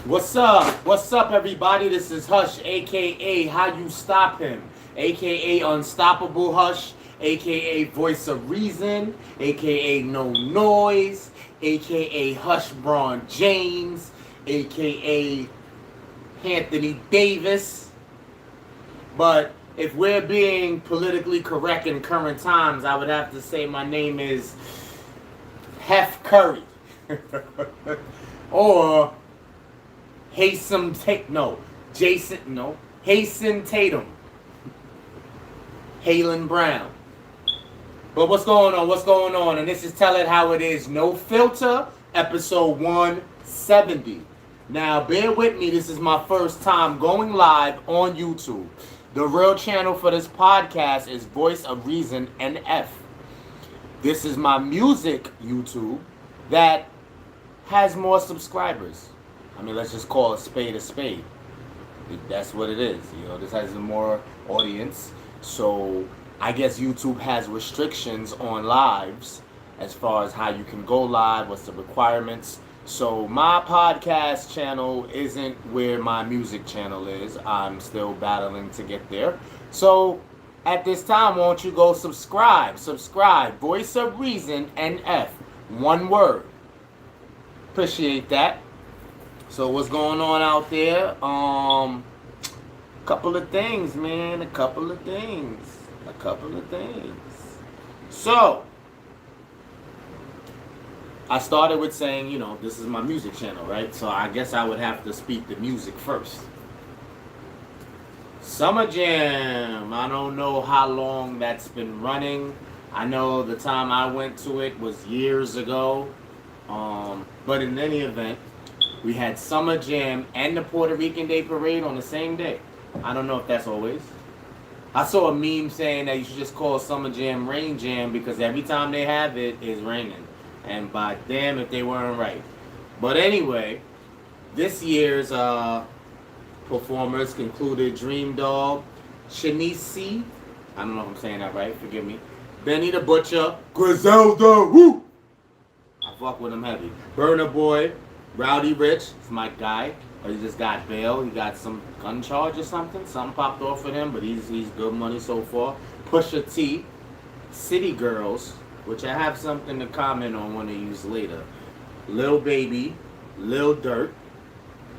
What's up? What's up, everybody? This is Hush, aka How You Stop Him, aka Unstoppable Hush, aka Voice of Reason, aka No Noise, aka Hush Braun James, aka Anthony Davis. But if we're being politically correct in current times, I would have to say my name is Hef Curry. Or Hasten Tatum. Halen Brown. But what's going on? What's going on? And this is Tell It How It Is, No Filter, episode 170. Now, bear with me. This is my first time going live on YouTube. The real channel for this podcast is Voice of Reason NF. This is my music YouTube that has more subscribers. I mean, let's just call a spade a spade. That's what it is. You know, this has more audience. So I guess YouTube has restrictions on lives as far as how you can go live, what's the requirements. So my podcast channel isn't where my music channel is. I'm still battling to get there. So at this time, won't you go subscribe? Subscribe. Voice of Reason NF. One word. Appreciate that. So what's going on out there? Couple of things, man. A couple of things. So I started with saying, you know, this is my music channel, right? So I guess I would have to speak the music first. Summer Jam. I don't know how long that's been running. I know the time I went to it was years ago. But in any event, we had Summer Jam and the Puerto Rican Day Parade on the same day. I don't know if that's always. I saw a meme saying that you should just call Summer Jam Rain Jam because every time they have it, it's raining. And by damn if they weren't right. But anyway, this year's performers concluded Dream Dog, Shanice, I don't know if I'm saying that right, forgive me, Benny the Butcher, Griselda, woo! I fuck with him heavy. Burna Boy, Rowdy Rich, it's my guy. He just got bail. He got some gun charge or something. Something popped off with him, but he's good money so far. Pusha T, City Girls, which I have something to comment on when they use later. Lil Baby, Lil Durk,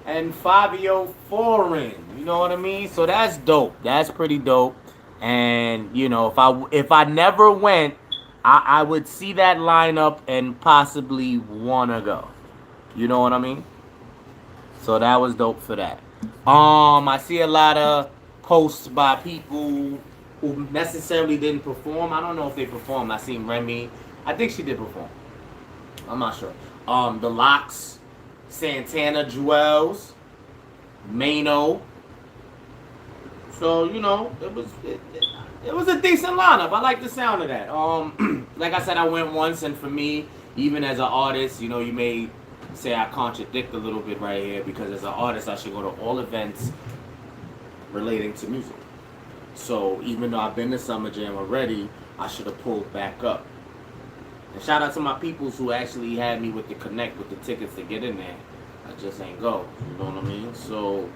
and Fabio Foreign. You know what I mean? So that's dope. That's pretty dope. And you know, if I never went, I would see that lineup and possibly wanna go. You know what I mean? So that was dope for that. I see a lot of posts by people who necessarily didn't perform. I don't know if they performed. I seen Remy. I think she did perform. I'm not sure. The Locks, Santana, Jewels, Mano. So you know, it was a decent lineup. I like the sound of that. Like I said, I went once, and for me, even as an artist, you know, you may say I contradict a little bit right here because as an artist, I should go to all events relating to music. So even though I've been to Summer Jam already, I should have pulled back up. And shout out to my peoples who actually had me with the connect with the tickets to get in there. I just ain't go. You know what I mean? So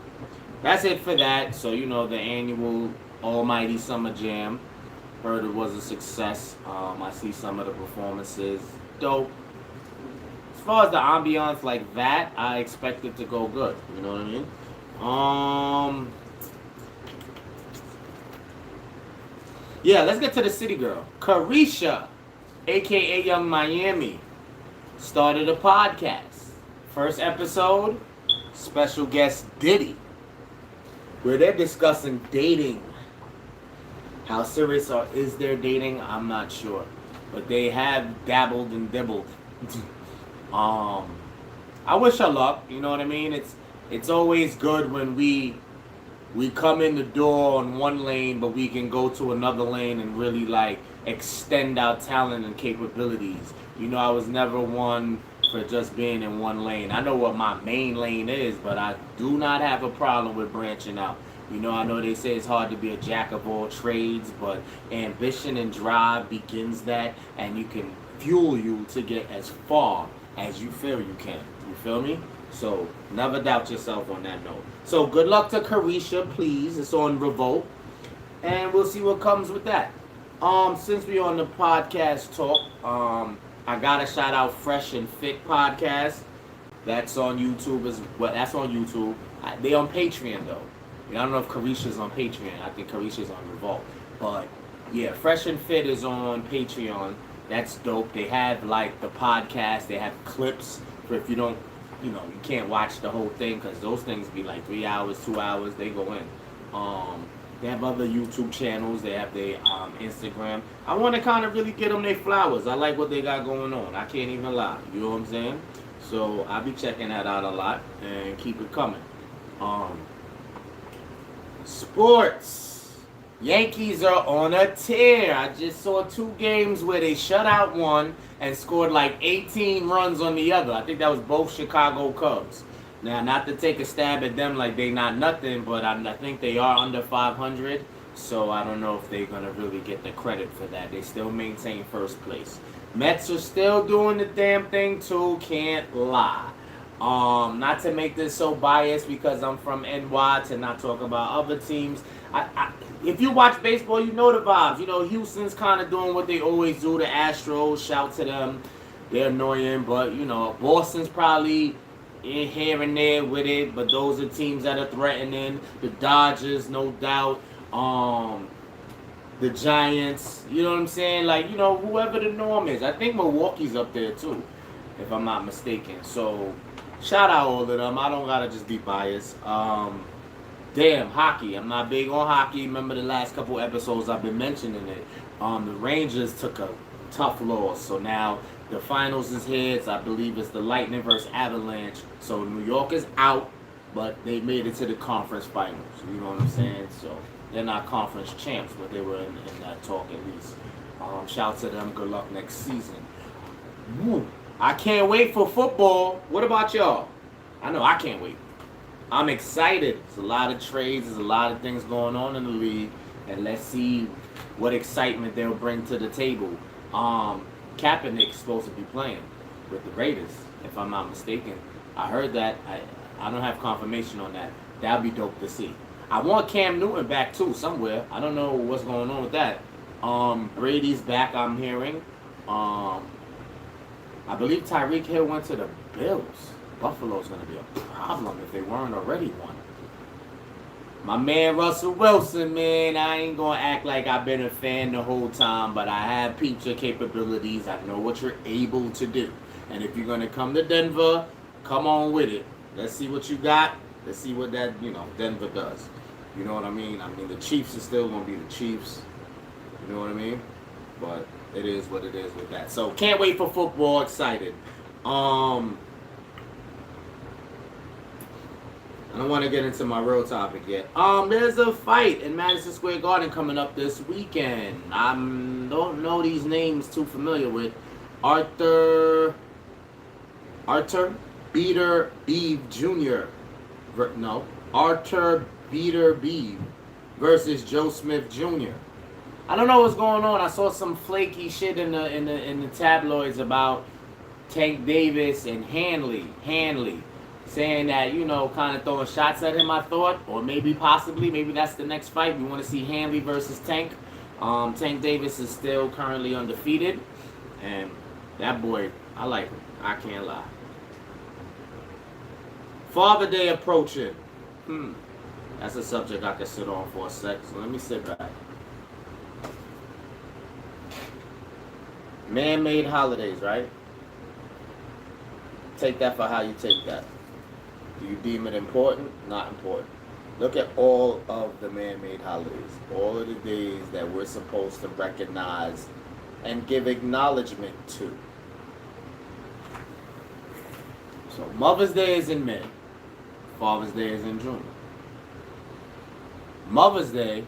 that's it for that. So you know, the annual Almighty Summer Jam, heard it was a success. I see some of the performances, dope. As far as the ambiance like that, I expect it to go good. You know what I mean? Yeah, let's get to the city girl. Carisha, aka Young Miami, started a podcast. First episode, special guest Diddy, where they're discussing dating. How serious is their dating? I'm not sure. But they have dabbled and dibbled. I wish her luck, you know what I mean? It's always good when we come in the door on one lane, but we can go to another lane and really like extend our talent and capabilities. You know, I was never one for just being in one lane. I know what my main lane is, but I do not have a problem with branching out. You know they say it's hard to be a jack of all trades, but ambition and drive begins that, and you can fuel you to get as far as you feel you can. You feel me? So never doubt yourself on that note. So good luck to Carisha, please. It's on Revolt, and we'll see what comes with that. Since we on the podcast talk, I gotta shout out Fresh and Fit podcast. That's on YouTube as well. That's on YouTube. They on Patreon though. I don't know if Carisha's on Patreon. I think Carisha's on Revolt. But yeah, Fresh and Fit is on Patreon. That's dope. They have like the podcast. They have clips for if you don't, you can't watch the whole thing because those things be like 3 hours, 2 hours. They go in. They have other YouTube channels. They have their Instagram. I want to kind of really get them their flowers. I like what they got going on. I can't even lie. You know what I'm saying? So I'll be checking that out a lot and keep it coming. Sports. Yankees are on a tear. I just saw 2 games where they shut out one and scored like 18 runs on the other. I think that was both Chicago Cubs. Now, not to take a stab at them like they not nothing, but I think they are under 500. So I don't know if they're going to really get the credit for that. They still maintain first place. Mets are still doing the damn thing too, can't lie. Not to make this so biased because I'm from NY to not talk about other teams. If you watch baseball, you know the vibes. Houston's kind of doing what they always do. The Astros, shout to them. They're annoying, but Boston's probably in here and there with it. But those are teams that are threatening. The Dodgers, no doubt. The Giants, you know what I'm saying? Like, whoever the norm is. I think Milwaukee's up there too, if I'm not mistaken. So, shout out all of them. I don't gotta just be biased. Hockey. I'm not big on hockey. Remember the last couple episodes I've been mentioning it. The Rangers took a tough loss. So now the finals is here. I believe it's the Lightning versus Avalanche. So New York is out, but they made it to the conference finals. You know what I'm saying? So they're not conference champs, but they were in that talk at least. Shout to them. Good luck next season. Woo. I can't wait for football. What about y'all? I know I can't wait. I'm excited. There's a lot of trades. There's a lot of things going on in the league. And let's see what excitement they'll bring to the table. Kaepernick's supposed to be playing with the Raiders, if I'm not mistaken. I heard that. I don't have confirmation on that. That'll be dope to see. I want Cam Newton back too somewhere. I don't know what's going on with that. Brady's back, I'm hearing. I believe Tyreek Hill went to the Bills. Buffalo's going to be a problem if they weren't already one. My man Russell Wilson, man, I ain't going to act like I've been a fan the whole time, but I have peeped your capabilities. I know what you're able to do. And if you're going to come to Denver, come on with it. Let's see what you got. Let's see what that, Denver does. You know what I mean? I mean, the Chiefs are still going to be the Chiefs. You know what I mean? But it is what it is with that. So, can't wait for football. Excited. I don't want to get into my real topic yet. There's a fight in Madison Square Garden coming up this weekend. I don't know these names too familiar with. Arthur Beater Beeve Jr. Arthur Beater Beeve versus Joe Smith Jr. I don't know what's going on. I saw some flaky shit in the tabloids about Tank Davis and Hanley, saying that, kind of throwing shots at him, I thought, or maybe that's the next fight. We want to see Hanley versus Tank. Tank Davis is still currently undefeated, and that boy, I like him. I can't lie. Father Day approaching. That's a subject I could sit on for a sec, so let me sit back. Man-made holidays, right? Take that for how you take that. Do you deem it important? Not important. Look at all of the man-made holidays. All of the days that we're supposed to recognize and give acknowledgement to. So Mother's Day is in May. Father's Day is in June. Mother's Day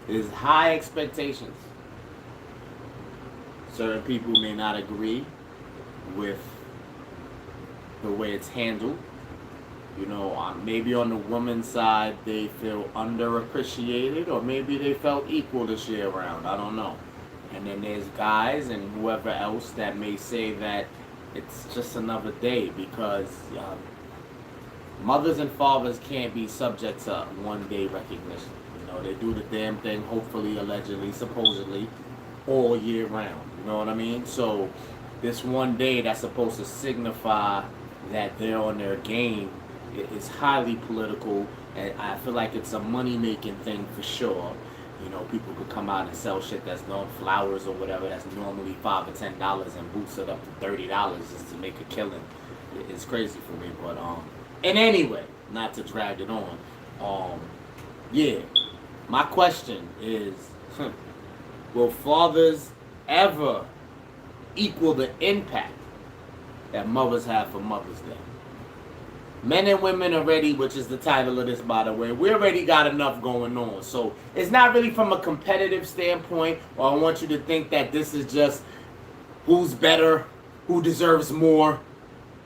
is high expectations. Certain people may not agree with the way it's handled. Maybe on the woman's side they feel underappreciated, or maybe they felt equal this year around. I don't know. And then there's guys and whoever else that may say that it's just another day because mothers and fathers can't be subject to one day recognition. You know, they do the damn thing, hopefully, allegedly, supposedly, all year round. You know what I mean? So this one day that's supposed to signify that they're on their game is highly political, and I feel like it's a money making thing for sure. You know, people could come out and sell shit that's known flowers or whatever that's normally $5 or $10 and boost it up to $30 just to make a killing. It's crazy for me, but and anyway, not to drag it on. Yeah, my question is, will fathers ever equal the impact that mothers have for Mother's Day? Men and women already, which is the title of this, by the way, we already got enough going on. So it's not really from a competitive standpoint, or I want you to think that this is just who's better, who deserves more.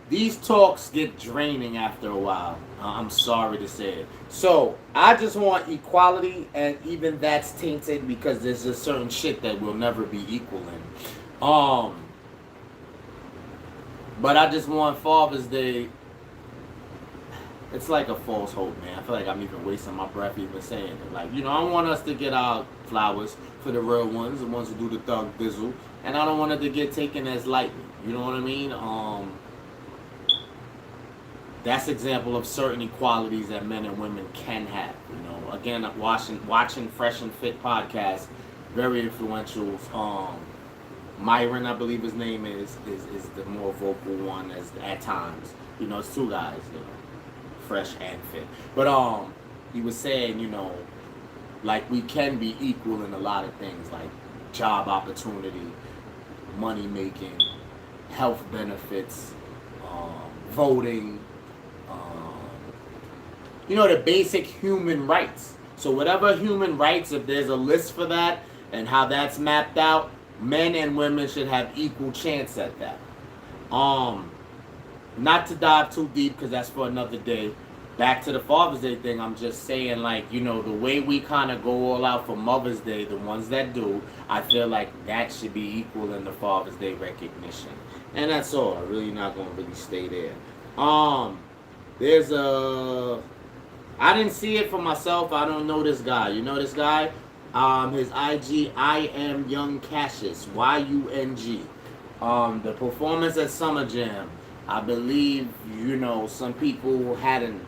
These talks get draining after a while. I'm sorry to say it. So I just want equality, and even that's tainted because there's just certain shit that will never be equal in. But I just want Father's Day. It's like a false hope, man. I feel like I'm even wasting my breath even saying it. Like, you know, I want us to get our flowers for the real ones, the ones who do the thug bizzle, and I don't want it to get taken as lightly. You know what I mean? That's example of certain equalities that men and women can have. You know, again, watching Fresh and Fit podcast, very influential. Myron, I believe his name is the more vocal one at times. You know, it's two guys. You know, Fresh and Fit. But he was saying, you know, like we can be equal in a lot of things, like job opportunity, money making, health benefits, voting. You know, the basic human rights. So whatever human rights, if there's a list for that and how that's mapped out, men and women should have equal chance at that. Not to dive too deep because that's for another day. Back to the Father's Day thing, I'm just saying, like, you know, the way we kind of go all out for Mother's Day, the ones that do, I feel like that should be equal in the Father's Day recognition. And that's all. I'm really not going to really stay there. There's I didn't see it for myself. I don't know this guy. You know this guy? His IG, I am Young Cassius, YUNG. The performance at Summer Jam, I believe, you know, some people hadn't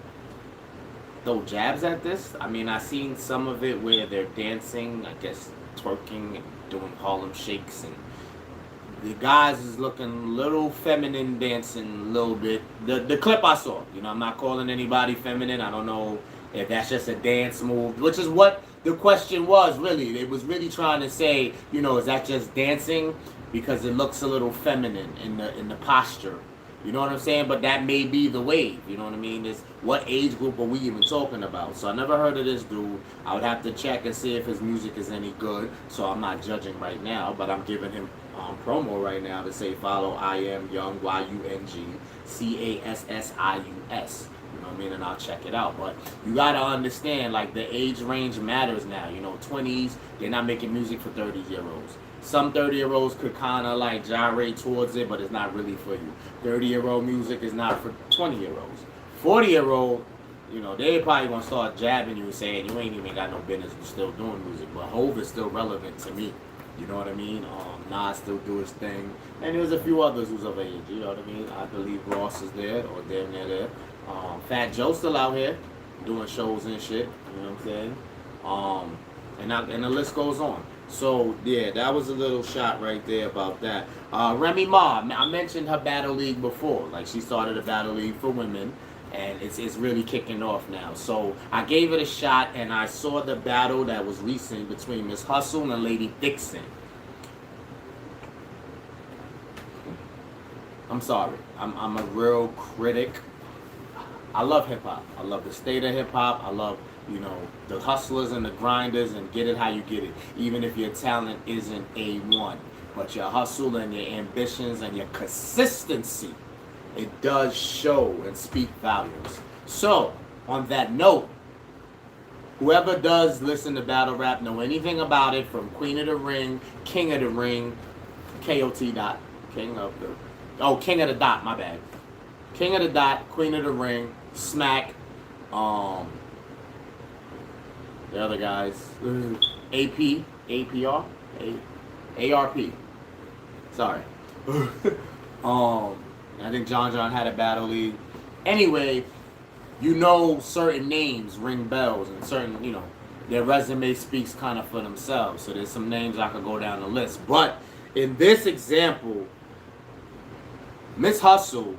throw jabs at this. I mean, I seen some of it where they're dancing, I guess twerking and doing Harlem shakes, and the guys is looking a little feminine, dancing a little bit. The clip I saw, you know, I'm not calling anybody feminine. I don't know if that's just a dance move, which is what the question was really. It was really trying to say, you know, is that just dancing because it looks a little feminine in the posture. You know what I'm saying? But that may be the wave. You know what I mean? It's what age group are we even talking about? So I never heard of this dude. I would have to check and see if his music is any good. So I'm not judging right now, but I'm giving him promo right now to say follow I am Young, YUNG CASSIUS. You know what I mean? And I'll check it out. But you gotta understand, like, the age range matters now. You know, 20s, they're not making music for 30-year-olds. Some 30-year-olds could kind of like gyrate towards it, but it's not really for you. 30-year-old music is not for 20-year-olds. 40-year-old, you know, they probably gonna start jabbing you and saying you ain't even got no business still doing music. But Hov is still relevant to me. You know what I mean? Nas still do his thing, and there's a few others who's of age. You know what I mean? I believe Ross is there or damn near there. Fat Joe's still out here doing shows and shit. You know what I'm saying? And the list goes on. So, yeah, that was a little shot right there about that. Remy Ma, I mentioned her battle league before. Like, she started a battle league for women, and it's really kicking off now. So, I gave it a shot, and I saw the battle that was recent between Miss Hustle and Lady Dixon. I'm sorry. I'm a real critic. I love hip-hop. I love the state of hip-hop. I love, you know, the hustlers and the grinders, and get it how you get it. Even if your talent isn't A1. But your hustle and your ambitions and your consistency, it does show and speak volumes. So, on that note, whoever does listen to battle rap, know anything about it, from Queen of the Ring, King of the Ring, KOT. King of the Oh, King of the Dot, my bad. King of the Dot, Queen of the Ring, Smack, um, the other guys, AP, APR, ARP. Sorry. I think John had a battle league. Anyway, you know certain names ring bells and certain, their resume speaks kind of for themselves. So there's some names I could go down the list. But in this example, Miss Hustle,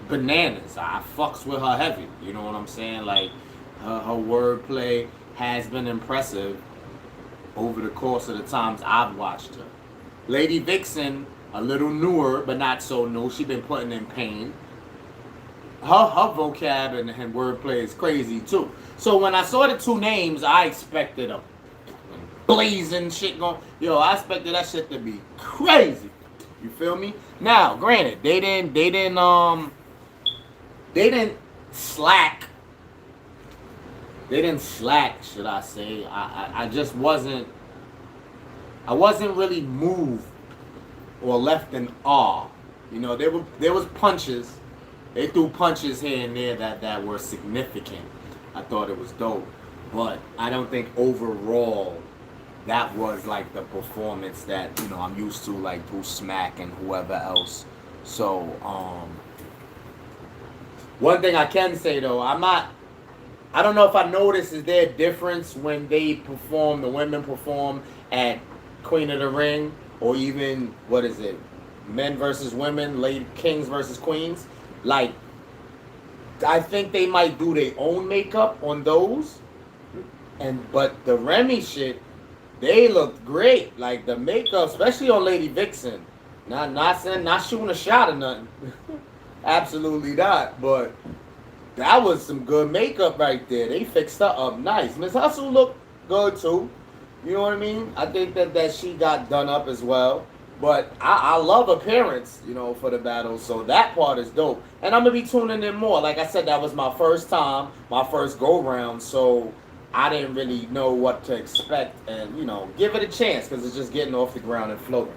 bananas. I fucks with her heavy. You know what I'm saying? Like, her wordplay has been impressive over the course of the times I've watched her. Lady Vixen, a little newer, but not so new. She been putting in pain. Her vocab and wordplay is crazy too. So when I saw the two names, I expected a blazing shit going. I expected that shit to be crazy. You feel me? Now, granted, they didn't slack. They didn't slack, should I say? I just wasn't. I wasn't really moved or left in awe. There was punches. They threw punches here and there that were significant. I thought it was dope. But I don't think overall that was like the performance that, I'm used to, like through Smack and whoever else. So, one thing I can say though, I don't know if I noticed, is there a difference when the women perform at Queen of the Ring, or even, what is it, men versus women, lady kings versus queens? Like, I think they might do their own makeup on those, but the Remy shit, they looked great. Like the makeup, especially on Lady Vixen. Not shooting a shot or nothing. Absolutely not. But that was some good makeup right there. They fixed her up nice. Miss Hustle looked good too. You know what I mean? I think that she got done up as well. But I love appearance, for the battle. So that part is dope. And I'm going to be tuning in more. Like I said, that was my first time, my first go-round. So I didn't really know what to expect. And, give it a chance, because it's just getting off the ground and floating.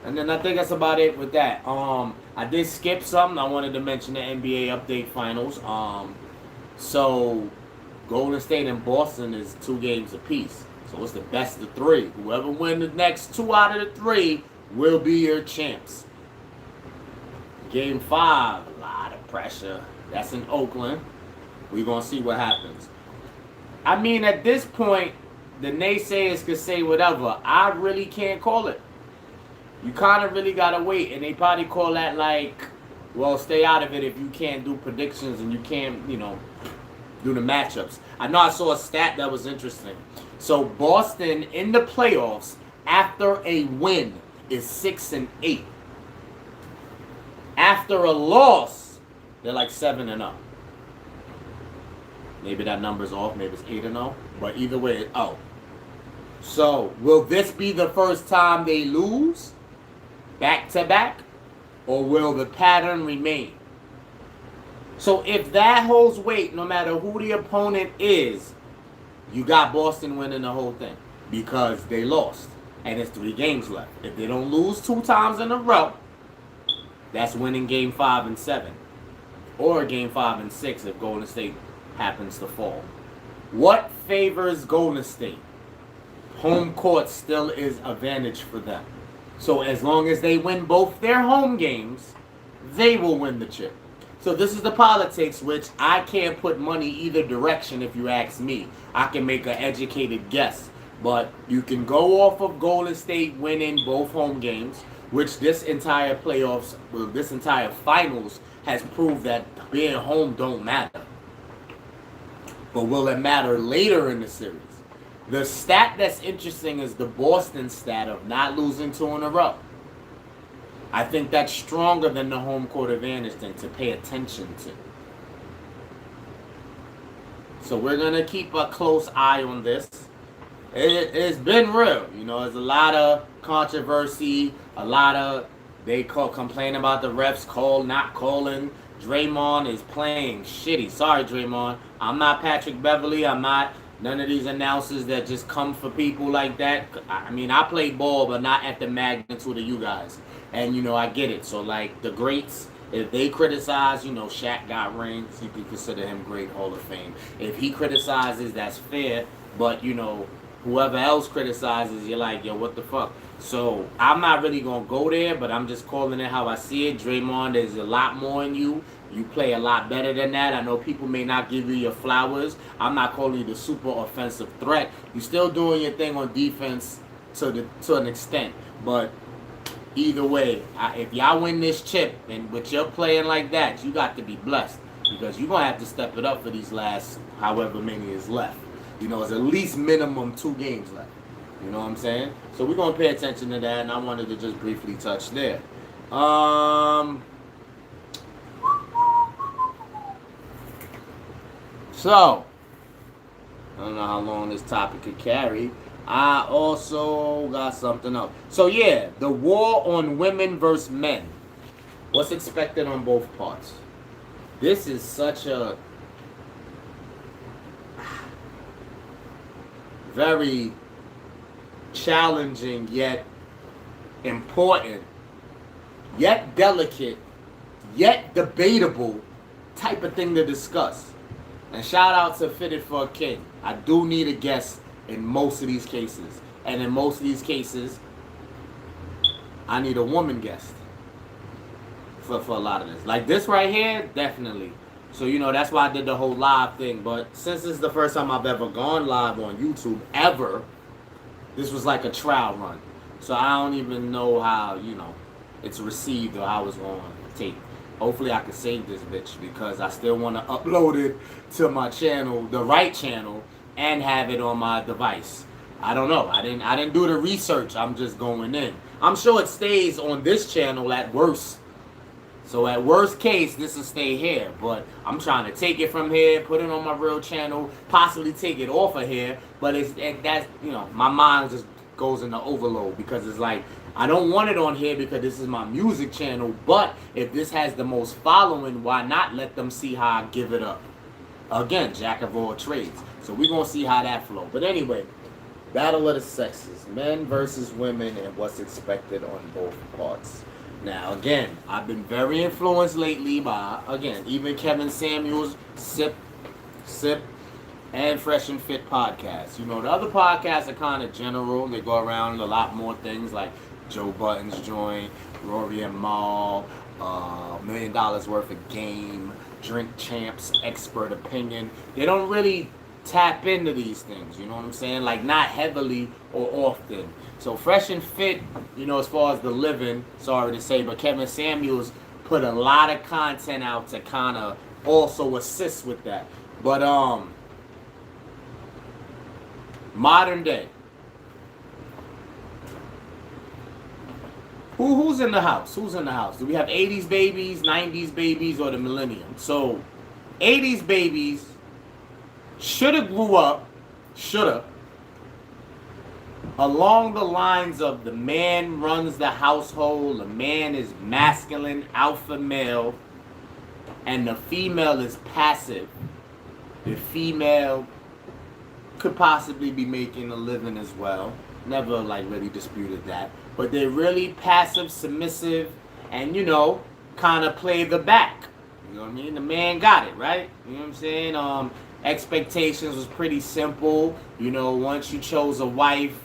And then I think that's about it with that. I did skip something. I wanted to mention the NBA update finals. So Golden State and Boston is 2 games apiece. So it's the best of 3. Whoever wins the next 2 out of the 3 will be your champs. Game 5, a lot of pressure. That's in Oakland. We're going to see what happens. I mean, at this point, the naysayers could say whatever. I really can't call it. You kind of really got to wait. And they probably call that like, well, stay out of it if you can't do predictions and you can't, do the matchups. I know I saw a stat that was interesting. So Boston in the playoffs after a win is 6-8. After a loss, they're like 7-0. Maybe that number's off. Maybe it's 8-0. But either way, So will this be the first time they lose back to back, or will the pattern remain? So if that holds weight, no matter who the opponent is, you got Boston winning the whole thing because they lost. And it's 3 games left. If they don't lose 2 times in a row, that's winning game 5 and 7. Or game 5 and 6 if Golden State happens to fall. What favors Golden State? Home court still is advantage for them. So as long as they win both their home games, they will win the chip. So this is the politics, which I can't put money either direction if you ask me. I can make an educated guess. But you can go off of Golden State winning both home games, which this entire playoffs, this entire finals has proved that being home don't matter. But will it matter later in the series? The stat that's interesting is the Boston stat of not losing 2 in a row. I think that's stronger than the home court advantage thing to pay attention to. So we're going to keep a close eye on this. It's been real. There's a lot of controversy, they complain about the refs not calling. Draymond is playing shitty. Sorry, Draymond. I'm not Patrick Beverly. I'm not none of these announcers that just come for people like that. I mean, I play ball, but not at the magnitude of you guys. And, I get it. So, like, the greats, if they criticize, Shaq got rings, you can consider him great Hall of Fame. If he criticizes, that's fair. But, whoever else criticizes, you're like, yo, what the fuck? So, I'm not really going to go there, but I'm just calling it how I see it. Draymond, there's a lot more in you. You play a lot better than that. I know people may not give you your flowers. I'm not calling you the super offensive threat. You're still doing your thing on defense to an extent. But either way, if y'all win this chip and with your playing like that, you got to be blessed because you're going to have to step it up for these last however many is left. It's at least minimum 2 games left. You know what I'm saying? So we're going to pay attention to that, and I wanted to just briefly touch there. So, I don't know how long this topic could carry. I also got something else. So yeah, the war on women versus men. What's expected on both parts? This is such a very challenging yet important, yet delicate, yet debatable type of thing to discuss. And shout out to Fitted for a King. I do need a guest in most of these cases. And in most of these cases, I need a woman guest for a lot of this. Like this right here, definitely. So, that's why I did the whole live thing. But since this is the first time I've ever gone live on YouTube, ever, this was like a trial run. So I don't even know how, it's received or how it's going to take. Hopefully I can save this bitch because I still want to upload it to my channel, the right channel, and have it on my device. I don't know. I didn't do the research. I'm just going in. I'm sure it stays on this channel at worst. So at worst case, this will stay here. But I'm trying to take it from here, put it on my real channel, possibly take it off of here. But that's my mind just goes into overload because it's like, I don't want it on here because this is my music channel, but if this has the most following, why not let them see how I give it up? Again, jack of all trades. So we're going to see how that flows. But anyway, battle of the sexes, men versus women and what's expected on both parts. Now, again, I've been very influenced lately by, even Kevin Samuels, Sip, and Fresh and Fit podcast. The other podcasts are kind of general. They go around a lot more things like Joe Budden's joint, Rory and Mal, $1 million worth of game, Drink Champs, Expert Opinion. They don't really tap into these things, you know what I'm saying? Like not heavily or often. So Fresh and Fit, as far as the living, sorry to say, but Kevin Samuels put a lot of content out to kind of also assist with that. But modern day. Who's in the house? Who's in the house? Do we have 80s babies, 90s babies, or the millennium? So, 80s babies shoulda grew up, along the lines of the man runs the household, the man is masculine, alpha male, and the female is passive. The female could possibly be making a living as well. Never really disputed that. But they're really passive, submissive, and kind of play the back. You know what I mean? The man got it, right? You know what I'm saying? Expectations was pretty simple. Once you chose a wife,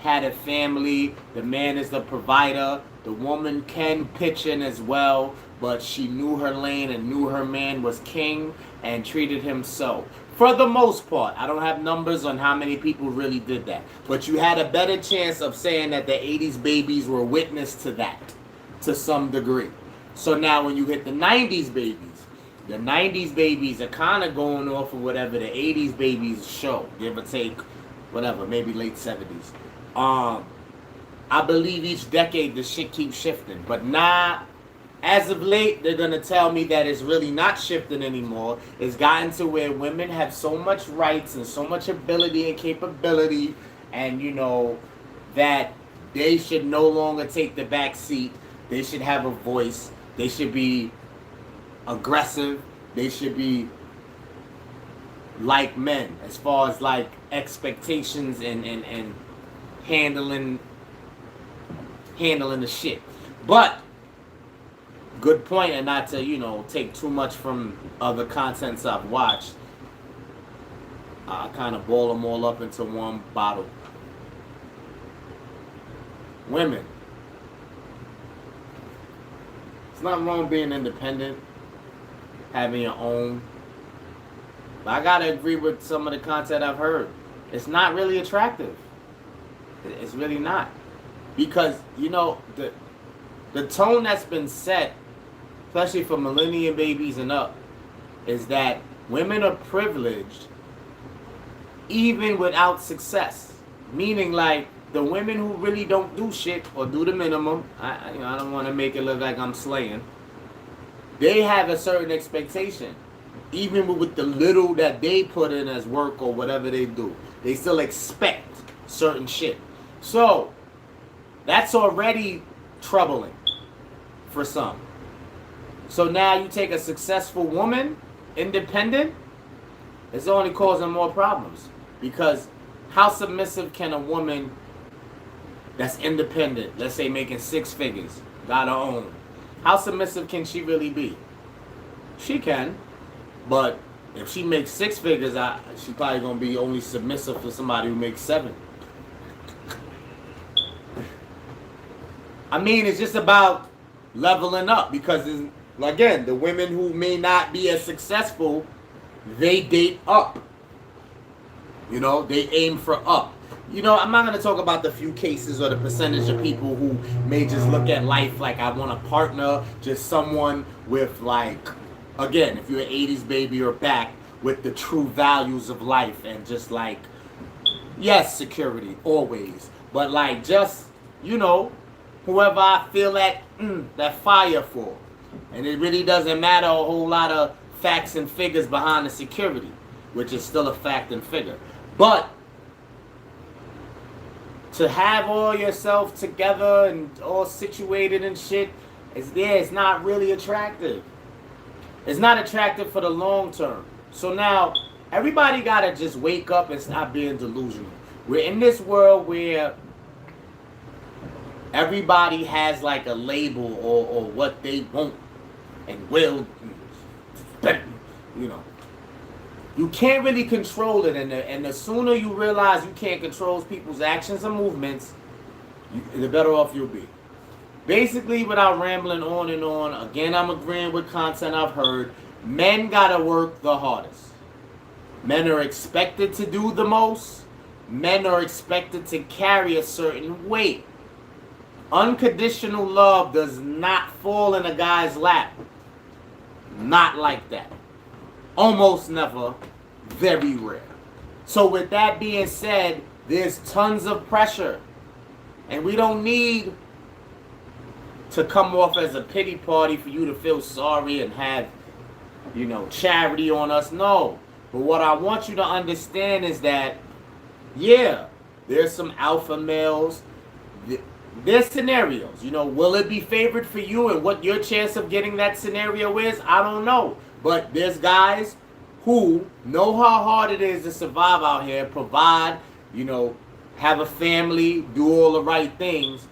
had a family, the man is the provider. The woman can pitch in as well, but she knew her lane and knew her man was king and treated him so. For the most part, I don't have numbers on how many people really did that. But you had a better chance of saying that the 80s babies were witness to that, to some degree. So now when you hit the 90s babies are kind of going off of whatever the 80s babies show, give or take, whatever, maybe late 70s. I believe each decade the shit keeps shifting, but not. As of late, they're going to tell me that it's really not shifting anymore. It's gotten to where women have so much rights and so much ability and capability and, that they should no longer take the back seat. They should have a voice. They should be aggressive. They should be like men as far as expectations and handling the shit. But good point, and not to take too much from other contents I've watched. I kind of boil them all up into one bottle. Women, it's not wrong being independent, having your own. But I gotta agree with some of the content I've heard. It's not really attractive. It's really not, because the tone that's been set, especially for millennial babies and up, is that women are privileged even without success. Meaning, like, the women who really don't do shit or do the minimum, I don't want to make it look like I'm slaying. They have a certain expectation, even with the little that they put in as work or whatever they do. They still expect certain shit. So that's already troubling for some. So now you take a successful woman, independent, it's only causing more problems. Because how submissive can a woman that's independent, let's say making 6 figures, got her own, how submissive can she really be? She can, but if she makes 6 figures, she's probably going to be only submissive for somebody who makes 7. I mean, it's just about leveling up, because, again, the women who may not be as successful, they date up. They aim for up. I'm not going to talk about the few cases or the percentage of people who may just look at life like, I want a partner, just someone with, like, again, if you're an 80s baby, you're back with the true values of life, and just like, yes, security, always. But like, just, whoever I feel that fire for. And it really doesn't matter a whole lot of facts and figures behind the security, which is still a fact and figure. But to have all yourself together and all situated and shit, it's not really attractive. It's not attractive for the long term. So now, everybody gotta just wake up and stop being delusional. We're in this world where everybody has like a label or what they want and will, You can't really control it, and the sooner you realize you can't control people's actions and movements, the better off you'll be. Basically, without rambling on and on, again, I'm agreeing with content I've heard. Men gotta work the hardest. Men are expected to do the most. Men are expected to carry a certain weight. Unconditional love does not fall in a guy's lap. Not like that. Almost never. Very rare. So with that being said, there's tons of pressure. And we don't need to come off as a pity party for you to feel sorry and have, charity on us. No. But what I want you to understand is that, yeah, there's some alpha males. There's scenarios. Will it be favored for you, and what your chance of getting that scenario is? I don't know. But there's guys who know how hard it is to survive out here, provide, have a family, do all the right things,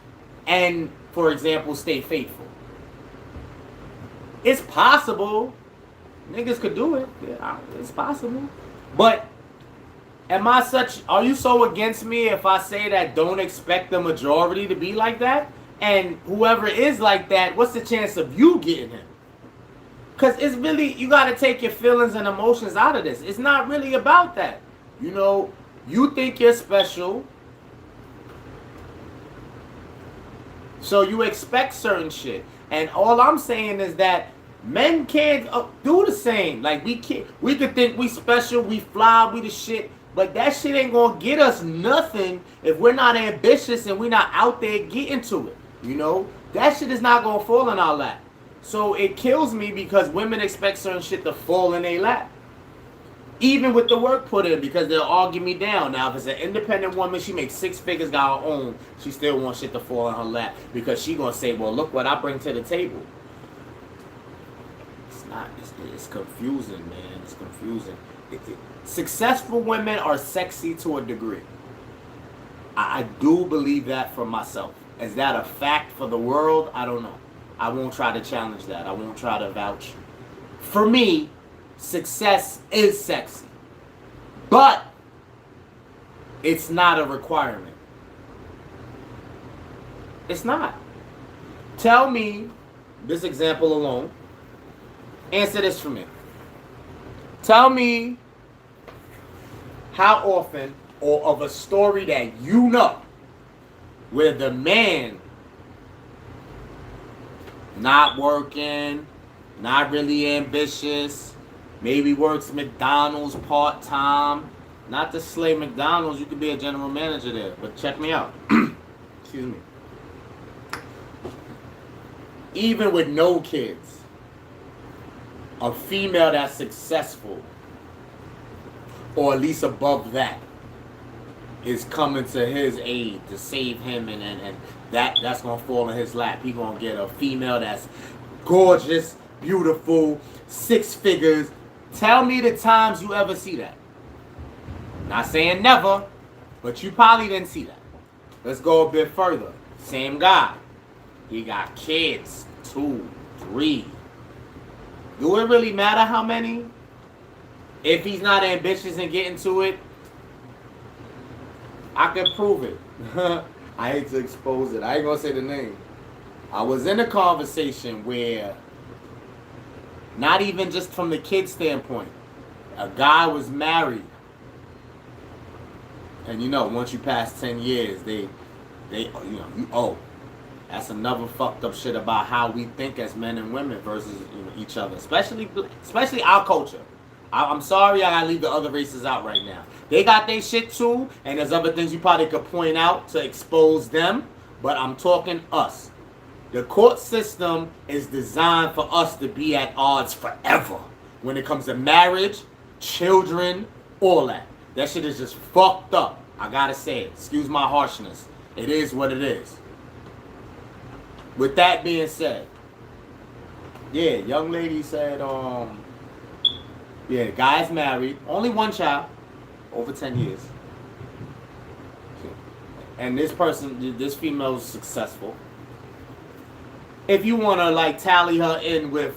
and, for example, stay faithful. It's possible. Niggas could do it. Yeah, it's possible. But are you so against me if I say that don't expect the majority to be like that? And whoever is like that, what's the chance of you getting him? Because it's really, you got to take your feelings and emotions out of this. It's not really about that. You think you're special, so you expect certain shit. And all I'm saying is that men can't do the same. Like, we could think we special, we fly, we the shit, but that shit ain't gonna get us nothing if we're not ambitious and we're not out there getting to it. That shit is not gonna fall in our lap. So it kills me because women expect certain shit to fall in their lap. Even with the work put in, because they'll argue me down. Now, if it's an independent woman, she makes 6 figures, got her own, she still wants shit to fall in her lap. Because she gonna say, well, look what I bring to the table. It's confusing, man. It's confusing. Successful women are sexy to a degree. I do believe that for myself. Is that a fact for the world? I don't know. I won't try to challenge that. I won't try to vouch. For me, success is sexy. But it's not a requirement. It's not. Tell me, this example alone, answer this for me. Tell me how often, or of a story that you know, where the man not working, not really ambitious, maybe works McDonald's part-time. Not to slay McDonald's, you could be a general manager there, but check me out. Excuse me. Even with no kids, a female that's successful, or at least above that, is coming to his aid to save him, and that's gonna fall in his lap. He gonna get a female that's gorgeous, beautiful, 6 figures. Tell me the times you ever see that. Not saying never, but you probably didn't see that. Let's go a bit further. Same guy. He got kids, 2, 3. Do it really matter how many? If he's not ambitious and getting to it, I can prove it. I hate to expose it. I ain't gonna say the name. I was in a conversation where, not even just from the kid standpoint, a guy was married. And once you pass 10 years, you owe. That's another fucked up shit about how we think as men and women versus each other, especially our culture. I'm sorry, I gotta leave the other races out right now. They got their shit too, and there's other things you probably could point out to expose them, but I'm talking us. The court system is designed for us to be at odds forever when it comes to marriage, children, all that. That shit is just fucked up. I gotta say it. Excuse my harshness. It is what it is. With that being said, yeah, young lady said, guy's married, only 1 child, over 10 years. And this female's successful. If you want to tally her in with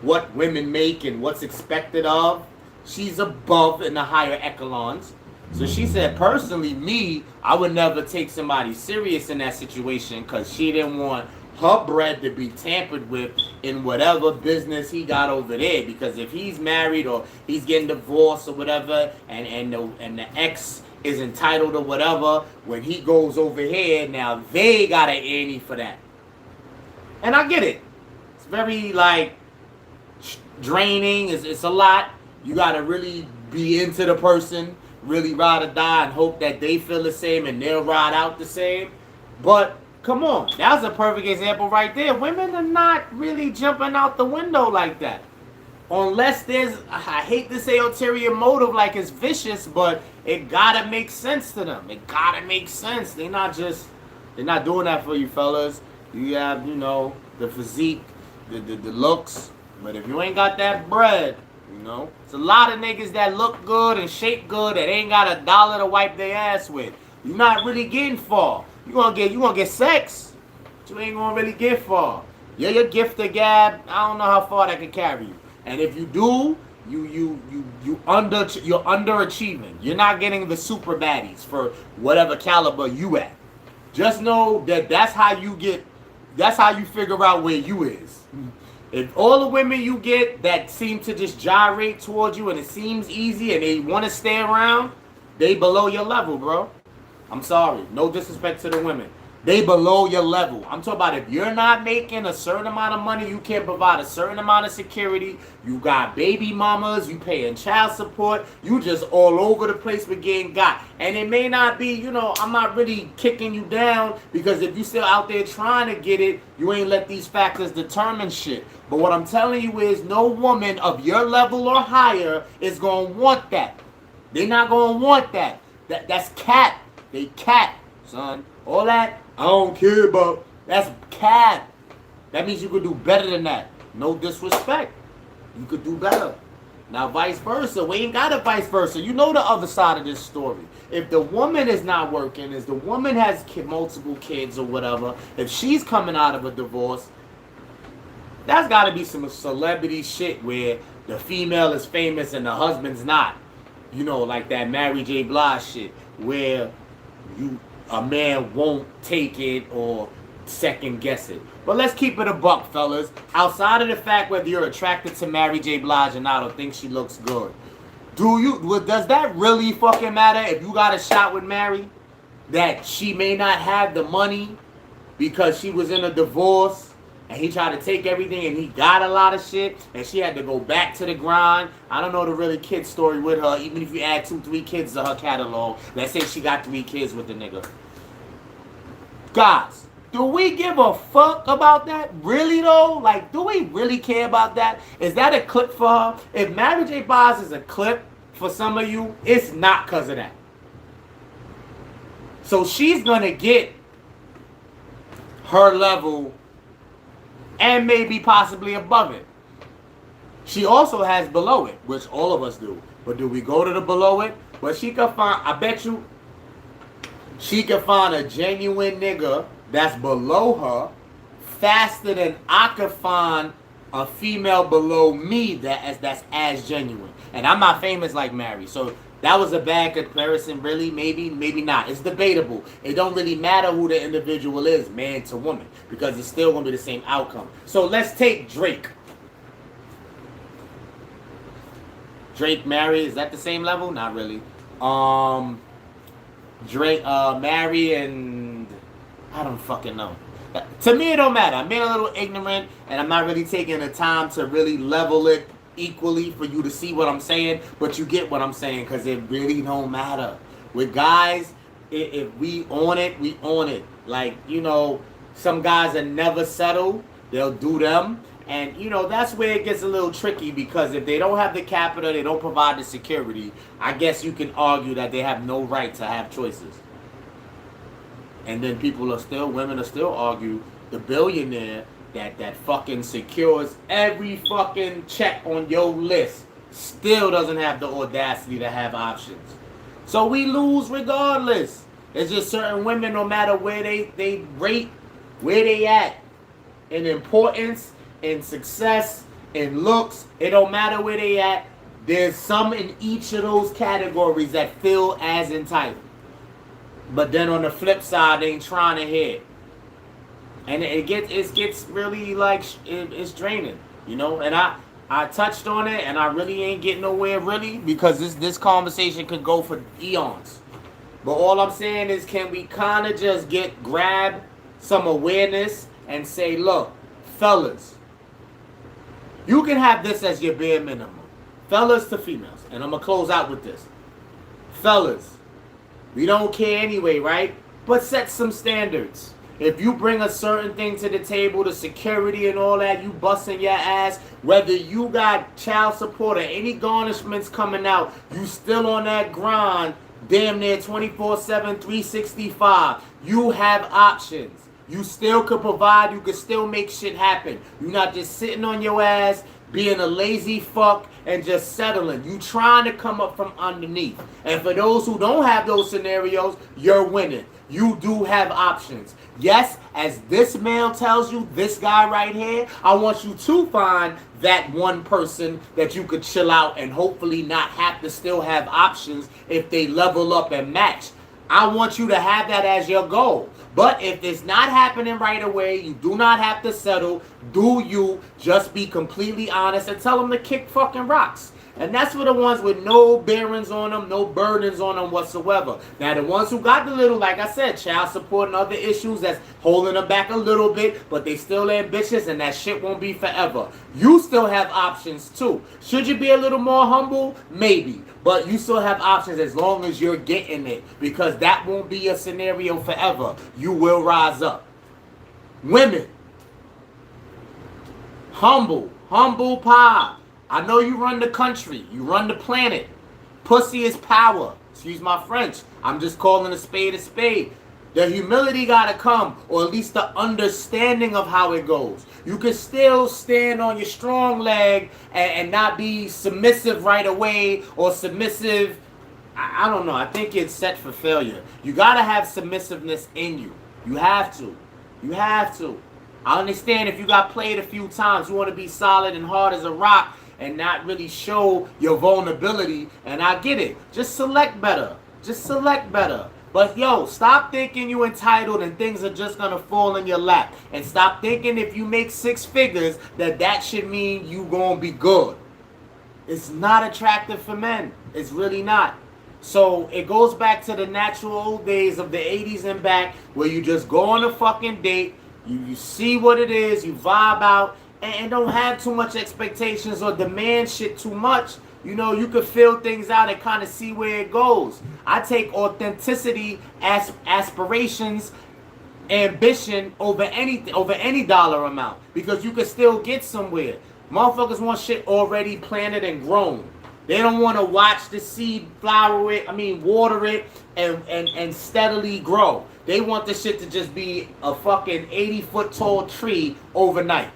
what women make and what's expected of, she's above in the higher echelons. So she said, personally, I would never take somebody serious in that situation because she didn't want her bread to be tampered with in whatever business he got over there. Because if he's married or he's getting divorced or whatever, and the ex is entitled or whatever, when he goes over here, now they got an ante for that. And I get it. It's very draining. It's a lot. You got to really be into the person, really ride or die, and hope that they feel the same and they'll ride out the same. But come on, that's a perfect example right there. Women are not really jumping out the window like that. Unless there's, I hate to say ulterior motive like it's vicious, but it gotta make sense to them. It gotta make sense. They're not doing that for you fellas. You have, the physique, the looks. But if you ain't got that bread, it's a lot of niggas that look good and shape good that ain't got $1 to wipe their ass with. You're not really getting far. You gonna get sex, but you ain't gonna really get far. Yeah, your gift of gab, I don't know how far that can carry you. And if you do, you're underachieving. You're not getting the super baddies for whatever caliber you at. Just know that that's how you figure out where you is. If all the women you get that seem to just gyrate towards you and it seems easy and they want to stay around, they below your level, bro. I'm sorry. No disrespect to the women. They below your level. I'm talking about if you're not making a certain amount of money, you can't provide a certain amount of security, you got baby mamas, you paying child support, you just all over the place with getting got. And it may not be, I'm not really kicking you down because if you still out there trying to get it, you ain't let these factors determine shit. But what I'm telling you is no woman of your level or higher is going to want that. They're not going to want that. That's cat. They cat, son. All that, I don't care about. That's cat. That means you could do better than that. No disrespect. You could do better. Now, vice versa, we ain't got a vice versa. You know the other side of this story. If the woman is not working, if the woman has multiple kids or whatever, if she's coming out of a divorce, that's got to be some celebrity shit where the female is famous and the husband's not. You know, like that Mary J. Blige shit, where a man won't take it or second guess it. But let's keep it a buck, fellas. Outside of the fact whether you're attracted to Mary J. Blige or not, or think she looks good, does that really fucking matter if you got a shot with Mary? That she may not have the money because she was in a divorce and he tried to take everything and he got a lot of shit and she had to go back to the grind. I don't know the really kid story with her, even if you add 2-3 kids to her catalog. Let's say she got 3 kids with the nigga. Guys, do we give a fuck about that? Really though? Like, do we really care about that? Is that a clip for her? If Mary J. Blige is a clip for some of you, it's not because of that. So she's gonna get her level and maybe possibly above it. She also has below it, which all of us do. But do we go to the below it? But she could find, I bet you, she could find a genuine nigga that's below her faster than I could find a female below me that's as genuine. And I'm not famous like Mary, so that was a bad comparison, really. Maybe not. It's debatable. It don't really matter who the individual is, man to woman, because it's still gonna be the same outcome. So let's take Drake. Drake, Mary, is that the same level? Not really. Drake, Mary, and I don't fucking know. To me, it don't matter. I'm being a little ignorant, and I'm not really taking the time to really level it equally for you to see what I'm saying, but you get what I'm saying, because it really don't matter. With guys, if we own it, we own it. Like, you know, some guys that never settle, they'll do them. And, you know, that's where it gets a little tricky, because if they don't have the capital, they don't provide the security, I guess you can argue that they have no right to have choices. And then women will still argue the billionaire that fucking secures every fucking check on your list still doesn't have the audacity to have options. So we lose regardless. It's just certain women, no matter where they rate, where they at in importance, in success, in looks, it don't matter where they at. There's some in each of those categories that feel as entitled. But then on the flip side, they ain't trying to hit. And it gets really like, it's draining, you know? And I touched on it, and I really ain't getting nowhere, really, because this conversation could go for eons. But all I'm saying is, can we kind of just grab some awareness and say, look, fellas, you can have this as your bare minimum. Fellas to females. And I'm going to close out with this. Fellas, we don't care anyway, right? But set some standards. If you bring a certain thing to the table, the security and all that, you busting your ass, whether you got child support or any garnishments coming out, you still on that grind, damn near 24/7, 365. You have options. You still could provide, you could still make shit happen. You're not just sitting on your ass, being a lazy fuck and just settling. You trying to come up from underneath. And for those who don't have those scenarios, you're winning. You do have options. Yes, as this male tells you, this guy right here, I want you to find that one person that you could chill out and hopefully not have to still have options if they level up and match. I want you to have that as your goal. But if it's not happening right away, you do not have to settle. Do you just be completely honest and tell them to kick fucking rocks? And that's for the ones with no bearings on them, no burdens on them whatsoever. Now, the ones who got the little, like I said, child support and other issues that's holding them back a little bit, but they still ambitious and that shit won't be forever. You still have options too. Should you be a little more humble? Maybe. But you still have options as long as you're getting it, because that won't be a scenario forever. You will rise up. Women, humble pie. I know you run the country. You run the planet. Pussy is power. Excuse my French. I'm just calling a spade a spade. The humility gotta come, or at least the understanding of how it goes. You can still stand on your strong leg and not be submissive right away, or submissive. I don't know. I think it's set for failure. You gotta have submissiveness in you. You have to. You have to. I understand if you got played a few times, you want to be solid and hard as a rock and not really show your vulnerability, and I get it. Just select better. Just select better. But yo, stop thinking you entitled and things are just gonna fall in your lap. And stop thinking if you make 6 figures that should mean you gonna be good. It's not attractive for men. It's really not. So it goes back to the natural old days of the 80s and back, where you just go on a fucking date, you see what it is, you vibe out, and don't have too much expectations or demand shit too much. You know, you can feel things out and kind of see where it goes. I take authenticity, aspirations, ambition over any dollar amount, because you can still get somewhere. Motherfuckers want shit already planted and grown. They don't want to watch the seed water it and steadily grow. They want the shit to just be a fucking 80-foot tall tree overnight.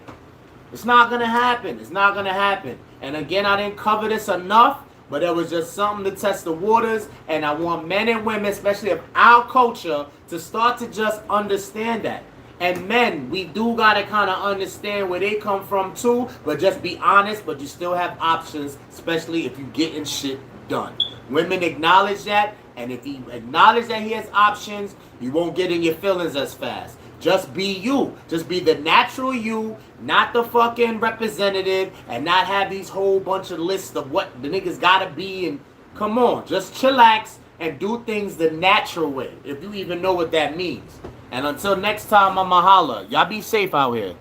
It's not going to happen. It's not going to happen. And again, I didn't cover this enough, but it was just something to test the waters. And I want men and women, especially of our culture, to start to just understand that. And men, we do gotta kind of understand where they come from too, but just be honest, but you still have options, especially if you getting shit done. Women acknowledge that, and if you acknowledge that he has options, you won't get in your feelings as fast. Just be you. Just be the natural you, not the fucking representative, and not have these whole bunch of lists of what the niggas gotta be. And come on, just chillax and do things the natural way, if you even know what that means. And until next time, I'ma holla. Y'all be safe out here.